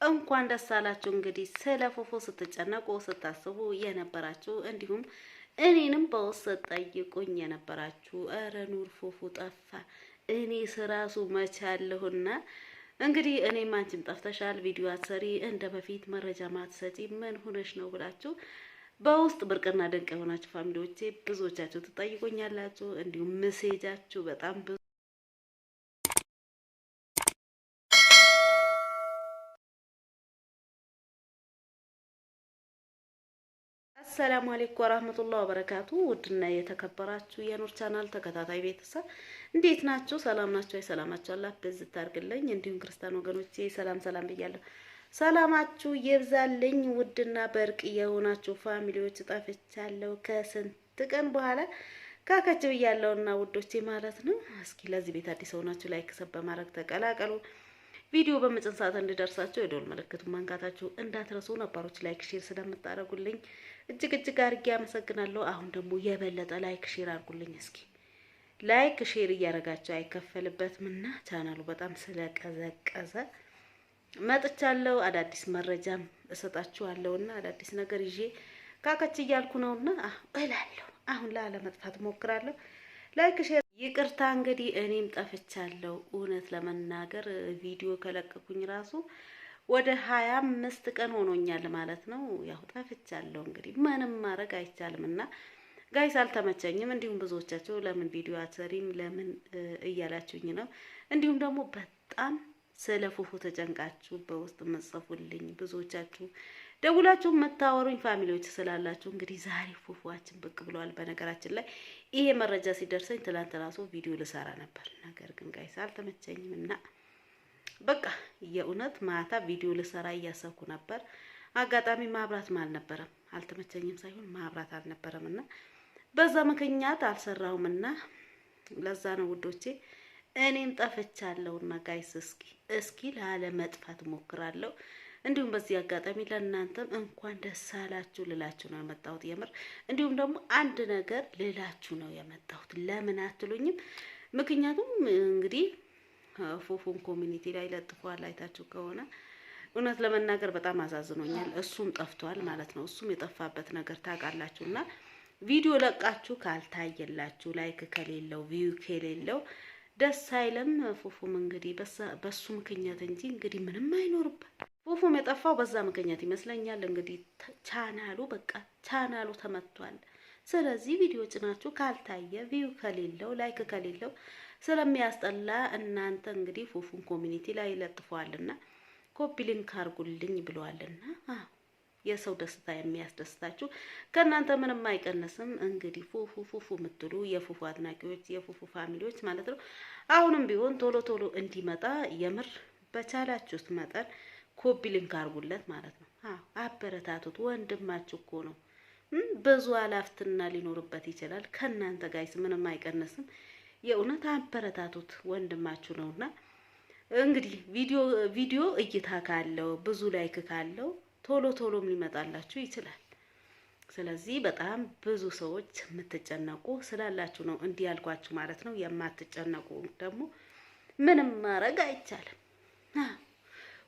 እንኳን ደስ አላችሁ። እንግዲህ ስለ ፉፉ ስትጨነቁ ስታስቡ የነበራችሁ እንዲሁም እኔንም በውስጥ ጠይቁኝ የነበራችሁ እረ ኑር ፉፉ ጠፋ፣ እኔ ስራሱ መቻለሁና እንግዲህ እኔም አንቺም ጠፍተሻል፣ ቪዲዮ አትሰሪ፣ እንደ በፊት መረጃ ማትሰጪ ምን ሆነሽ ነው ብላችሁ በውስጥ ብርቅና ድንቅ የሆናችሁ ፋሚሊዎቼ ብዙዎቻችሁ ትጠይቁኛላችሁ። እንዲሁም ሜሴጃችሁ በጣም አሰላሙ አለይኩም ወራህመቱላሂ ወበረካቱ። ውድና የተከበራችሁ የኑር ቻናል ተከታታይ ቤተሰብ እንዴት ናችሁ? ሰላም ናችሁ? ሰላማችሁ አላህ በዝት አድርግልኝ። እንዲሁም ክርስቲያን ወገኖቼ ሰላም ብያለሁ። ሰላማችሁ ይብዛልኝ። ውድና በርቅ የሆናችሁ ፋሚሊዎች ጠፍቻለሁ ከስንት ቀን በኋላ ካከች ብያለሁና ውዶቼ ማለት ነው። እስኪ ለዚህ ቤት አዲስ ሆናችሁ ላይክ ሰብ በማድረግ ተቀላቀሉ። ቪዲዮ በመጭን ሰዓት እንዲደርሳችሁ የደወል ምልክቱን መንካታችሁ እንዳትረሱ። ነባሮች ላይክ ሼር ስለምታደርጉልኝ እጅግ አድርጌ አመሰግናለሁ። አሁን ደግሞ የበለጠ ላይክ ሼር አድርጉልኝ። እስኪ ላይክ ሼር እያደረጋችሁ አይከፈልበትምና ቻናሉ በጣም ስለቀዘቀዘ መጥቻለሁ። አዳዲስ መረጃም እሰጣችኋለሁና አዳዲስ ነገር ይዤ ካከች እያልኩ ነውና እላለሁ። አሁን ላለመጥፋት ሞክራለሁ። ላይክ ሼር ይቅርታ። እንግዲህ እኔም ጠፍቻለሁ። እውነት ለመናገር ቪዲዮ ከለቀኩኝ ራሱ ወደ 25 ቀን ሆኖኛል ማለት ነው። ያው ጠፍቻለሁ። እንግዲህ ምንም ማድረግ አይቻልምና ጋይስ አልተመቸኝም። እንዲሁም ብዙዎቻችሁ ለምን ቪዲዮ አትሰሪም ለምን እያላችሁኝ ነው። እንዲሁም ደግሞ በጣም ስለ ፉፉ ተጨንቃችሁ በውስጥ መጽፉልኝ ብዙዎቻችሁ ደውላችሁ መታወሩኝ ፋሚሊዎች ስላላችሁ እንግዲህ ዛሬ ፉፉዋችን ብቅ ብለዋል። በነገራችን ላይ ይሄ መረጃ ሲደርሰኝ ትላንት ራሱ ቪዲዮ ልሰራ ነበር። ነገር ግን ጋይስ አልተመቸኝም እና በቃ የእውነት ማታ ቪዲዮ ልሰራ እያሰብኩ ነበር። አጋጣሚ ማብራት አልነበረም። አልተመቸኝም ሳይሆን ማብራት አልነበረምና በዛ ምክንያት አልሰራሁምና ለዛ ነው ውዶቼ እኔም ጠፍቻለሁና ጋይስ እስኪ ላለመጥፋት ሞክራለሁ። እንዲሁም በዚህ አጋጣሚ ለእናንተም እንኳን ደስ አላችሁ ልላችሁ ነው የመጣሁት የምር። እንዲሁም ደግሞ አንድ ነገር ልላችሁ ነው የመጣሁት። ለምን አትሉኝም? ምክንያቱም እንግዲህ ፉፉን ኮሚኒቲ ላይ ለጥፏል። አይታችሁ ከሆነ እውነት ለመናገር በጣም አሳዝኖኛል። እሱም ጠፍቷል ማለት ነው። እሱም የጠፋበት ነገር ታውቃላችሁና ቪዲዮ ለቃችሁ ካልታየላችሁ ላይክ ከሌለው ቪው ከሌለው ደስ አይልም። ፉፉም እንግዲህ በሱ ምክንያት እንጂ እንግዲህ ምንም አይኖርበት። ፉፉም የጠፋው በዛ ምክንያት ይመስለኛል። እንግዲህ ቻናሉ ተመቷል። ስለዚህ ቪዲዮ ጭናችሁ ካልታየ ቪው ከሌለው ላይክ ከሌለው ስለሚያስጠላ እናንተ እንግዲህ ፉፉን ኮሚኒቲ ላይ ለጥፏልና ኮፒ ሊንክ አርጉልኝ ብለዋልና የሰው ደስታ የሚያስደስታችሁ ከእናንተ ምንም አይቀነስም። እንግዲህ ፉፉ የምትሉ የፉፉ አድናቂዎች የፉፉ ፋሚሊዎች ማለት ነው አሁንም ቢሆን ቶሎ እንዲመጣ የምር በቻላችሁት መጠን ኮፒ ሊንክ አርጉለት ማለት ነው። አበረታቱት። ወንድማችሁ እኮ ነው። ብዙ አላፍትና ሊኖርበት ይችላል። ከእናንተ ጋይስ ምንም አይቀነስም። የእውነት አበረታቱት። ወንድማችሁ ነውና እንግዲህ ቪዲዮ እይታ ካለው ብዙ ላይክ ካለው ቶሎም ሊመጣላችሁ ይችላል። ስለዚህ በጣም ብዙ ሰዎች የምትጨነቁ ስላላችሁ ነው እንዲህ ያልኳችሁ ማለት ነው። የማትጨነቁ ደግሞ ምንም ማድረግ አይቻልም።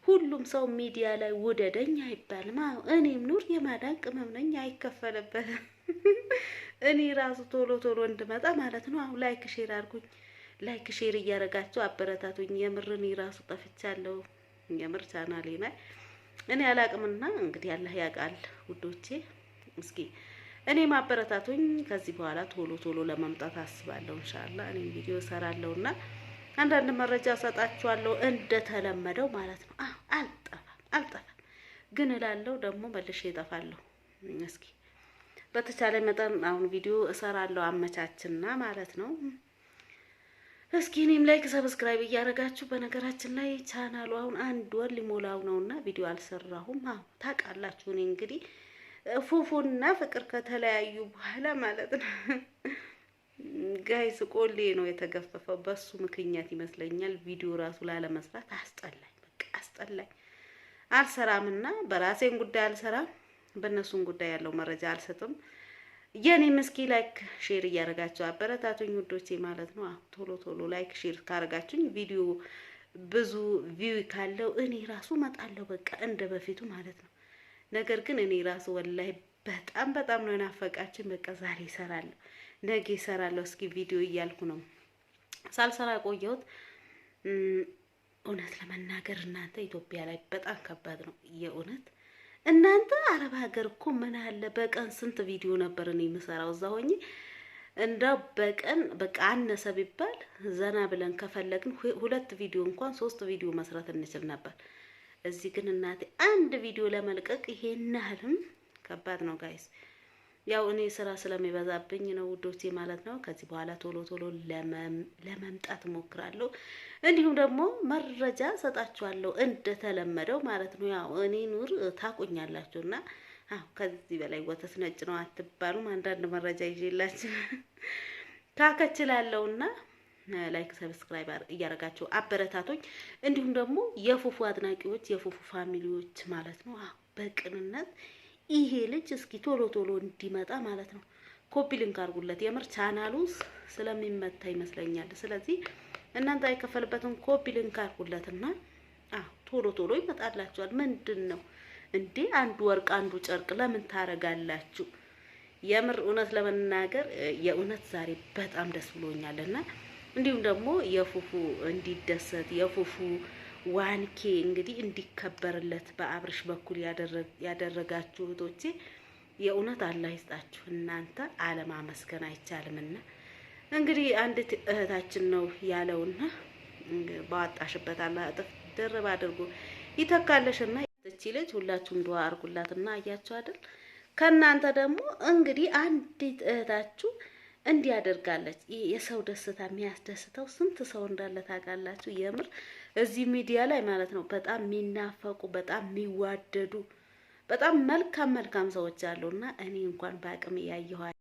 ሁሉም ሰው ሚዲያ ላይ ውደደኝ አይባልም። እኔም ኑር የማዳን ቅመም ነኝ፣ አይከፈልበትም። እኔ ራሱ ቶሎ እንድመጣ ማለት ነው። አሁን ላይክ ሼር አድርጉኝ። ላይክ ሼር እያደረጋችሁ አበረታቱኝ። የምር እኔ ራሱ ጠፍቻለሁ። የምር ቻናሌ ላይ እኔ አላቅምና እንግዲህ አላህ ያውቃል ውዶቼ። እስኪ እኔ ማበረታቱኝ። ከዚህ በኋላ ቶሎ ለማምጣት አስባለሁ ኢንሻአላህ። እኔ ቪዲዮ ሰራለሁና አንዳንድ መረጃ ሰጣችኋለሁ እንደተለመደው ማለት ነው። አልጠፋም ግን እላለሁ ደግሞ መልሼ እጠፋለሁ። እስኪ በተቻለ መጠን አሁን ቪዲዮ እሰራለሁ አመቻችና ማለት ነው። እስኪ እኔም ላይክ ሰብስክራይብ እያደረጋችሁ በነገራችን ላይ ቻናሉ አሁን 1 ወር ሊሞላው ነውና ቪዲዮ አልሰራሁም። ታውቃላችሁ እኔ እንግዲህ ፉፉና ፍቅር ከተለያዩ በኋላ ማለት ነው ጋይስ ቆሌ ነው የተገፈፈው። በሱ ምክንያት ይመስለኛል ቪዲዮ ራሱ ላለመስራት አስጠላኝ። በቃ አስጠላኝ። አልሰራምና በራሴን ጉዳይ አልሰራም፣ በእነሱን ጉዳይ ያለው መረጃ አልሰጥም። የኔ ምስኪ ላይክ ሼር እያደረጋችሁ አበረታቱኝ ውዶቼ ማለት ነው። ቶሎ ላይክ ሼር ካረጋችሁኝ ቪዲዮ ብዙ ቪው ካለው እኔ ራሱ እመጣለሁ በቃ እንደ በፊቱ ማለት ነው። ነገር ግን እኔ ራሱ ወላሂ በጣም ነው ናፈቃችን። በቃ ዛሬ እሰራለሁ፣ ነገ እሰራለሁ እስኪ ቪዲዮ እያልኩ ነው ሳልሰራ ቆየሁት። እውነት ለመናገር እናንተ ኢትዮጵያ ላይ በጣም ከባድ ነው የእውነት። እናንተ አረብ ሀገር እኮ ምን አለ በቀን ስንት ቪዲዮ ነበር እኔ የምሰራው እዛ ሆኜ። እንደው በቀን በቃ አነሰ ቢባል ዘና ብለን ከፈለግን 2 ቪዲዮ እንኳን 3 ቪዲዮ መስራት እንችል ነበር። እዚህ ግን እናቴ አንድ ቪዲዮ ለመልቀቅ ይሄን ያህልም ከባድ ነው ጋይስ። ያው እኔ ስራ ስለሚበዛብኝ ነው ውዶቼ ማለት ነው። ከዚህ በኋላ ቶሎ ለመምጣት እሞክራለሁ። እንዲሁም ደግሞ መረጃ ሰጣችኋለሁ እንደተለመደው ማለት ነው። ያው እኔ ኑር ታቆኛላችሁና አው ከዚህ በላይ ወተት ነጭ ነው አትባሉም። አንዳንድ መረጃ ይዤላችሁ ካከችላለውና ላይክ ሰብስክራይብ እያረጋችሁ አበረታቶኝ። እንዲሁም ደግሞ የፉፉ አድናቂዎች የፉፉ ፋሚሊዎች ማለት ነው በቅንነት ይሄ ልጅ እስኪ ቶሎ እንዲመጣ ማለት ነው ኮፒ ሊንክ አድርጉለት። የምር ቻናሉ ስለሚመታ ይመስለኛል። ስለዚህ እናንተ አይከፈልበትም ኮፒ ሊንክ አድርጉለትና ቶሎ ይመጣላችኋል። ምንድነው እንዴ አንዱ ወርቅ አንዱ ጨርቅ ለምን ታረጋላችሁ? የምር እውነት ለመናገር የእውነት ዛሬ በጣም ደስ ብሎኛልና እንዲሁም ደግሞ የፉፉ እንዲደሰት የፉፉ ዋንኬ እንግዲህ እንዲከበርለት በአብርሽ በኩል ያደረጋችሁ እህቶቼ የእውነት አላህ ይስጣችሁ። እናንተ አለማመስገን አይቻልምና እንግዲህ አንድ እህታችን ነው ያለውና ባጣሽበት አላህ እጥፍ ድርብ አድርጎ ይተካለሽና እቺ ልጅ ሁላችሁም ዱአ አርጉላትና አያችሁ አይደል? ከናንተ ደግሞ እንግዲህ አንዲት እህታችሁ እንዲያደርጋለች። የሰው ደስታ የሚያስደስተው ስንት ሰው እንዳለ ታውቃላችሁ? የምር እዚህ ሚዲያ ላይ ማለት ነው በጣም የሚናፈቁ በጣም የሚዋደዱ በጣም መልካም ሰዎች አሉና እኔ እንኳን በአቅም ያየኋቸው